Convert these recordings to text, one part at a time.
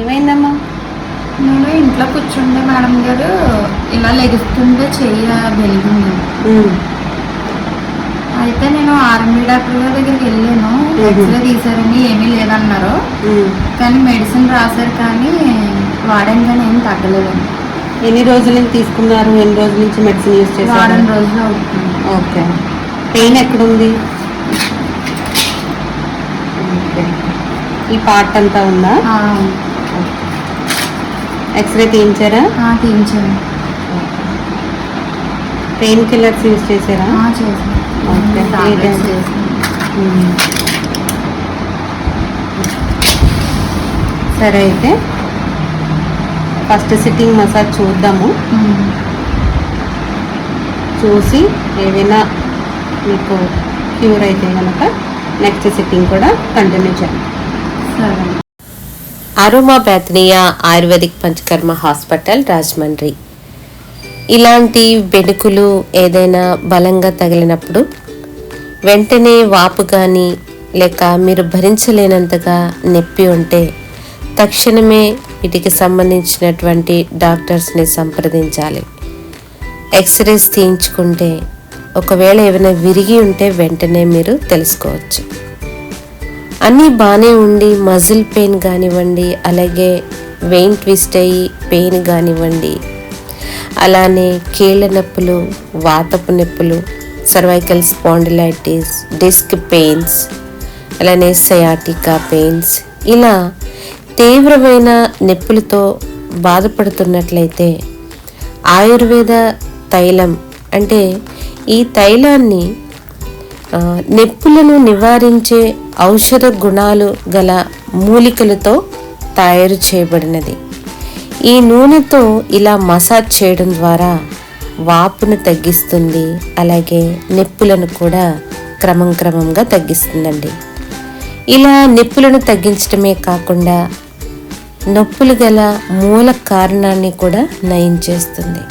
ఏమైందమ్మా? నేను ఇంట్లో కూర్చుంటే మేడం గారు ఇలా లెగుస్తుంటే చెయ్యి వెలిగింది. అయితే నేను ఆర్ఎంపీ డాక్టర్ గారి దగ్గరికి వెళ్ళాను. ఎక్స్రే తీసారని ఏమీ లేదన్నారు, కానీ మెడిసిన్ రాశారు, కానీ వాడాను కానీ ఏం తగ్గలేదండి. ఎన్ని రోజుల నుంచి తీసుకున్నారు? ఎన్ని రోజుల నుంచి మెడిసిన్ యూజ్ చేశారు? వారం రోజులు అవుతుంది. ఓకే. పెయిన్ ఎక్కడుంది? ఈ పార్ట్ అంతా ఉందా? ఎక్స్రే తీయించారా? తీయించాను. పెయిన్ కిల్లర్స్ యూజ్ చేశారా? చేశాను. సరే, అయితే ఫస్ట్ సిట్టింగ్ మసాజ్ చూద్దాము. చూసి ఏదైనా మీకు క్యూర్ అయితే కనుక నెక్స్ట్ సిట్టింగ్ కూడా కంటిన్యూ చేయండి. సరే. Aroma Bethania Ayurvedic Panchakarma hospital, Rajahmundry. ఇలాంటి బెణుకులు ఏదైనా బలంగా తగిలినప్పుడు వెంటనే వాపు కానీ లేక మీరు భరించలేనంతగా నొప్పి ఉంటే తక్షణమే వీటికి సంబంధించినటువంటి డాక్టర్స్ని సంప్రదించాలి. ఎక్స్రేస్ తీయించుకుంటే ఒకవేళ ఏమైనా విరిగి ఉంటే వెంటనే మీరు తెలుసుకోవచ్చు. అన్నీ బాగానే ఉండి మజిల్ పెయిన్ కానివ్వండి, అలాగే వెయిన్ ట్విస్ట్ అయ్యి పెయిన్ కానివ్వండి, అలానే కీళ్ళ నొప్పులు, వాతపు నొప్పులు, సర్వైకల్ స్పాండిలైటిస్, డిస్క్ పెయిన్స్, అలానే సయాటికా పెయిన్స్, ఇలా తీవ్రమైన నొప్పులతో బాధపడుతున్నట్లయితే ఆయుర్వేద తైలం అంటే ఈ తైలాన్ని నొప్పులను నివారించే ఔషధ గుణాలు గల మూలికలతో తయారు చేయబడినది. ఈ నూనెతో ఇలా మసాజ్ చేయడం ద్వారా వాపును తగ్గిస్తుంది, అలాగే నొప్పులను కూడా క్రమంగా తగ్గిస్తుందండి. ఇలా నొప్పులను తగ్గించడమే కాకుండా నొప్పులు గల మూల కారణాన్ని కూడా నయం చేస్తుంది.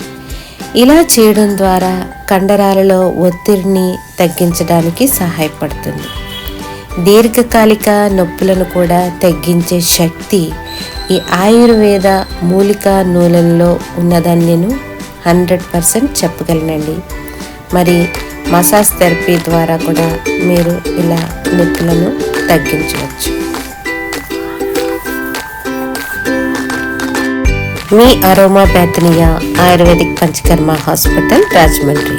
ఇలా చేయడం ద్వారా కండరాలలో ఒత్తిడిని తగ్గించడానికి సహాయపడుతుంది. దీర్ఘకాలిక నొప్పులను కూడా తగ్గించే శక్తి ఈ ఆయుర్వేద మూలికా నూనెలలో ఉన్నదని నేను 100% చెప్పగలనండి. మరి మసాజ్ థెరపీ ద్వారా కూడా మీరు ఇలా నొప్పులను తగ్గించవచ్చు. మీ Aroma Bethania Ayurvedic Panchakarma hospital, Rajahmundry.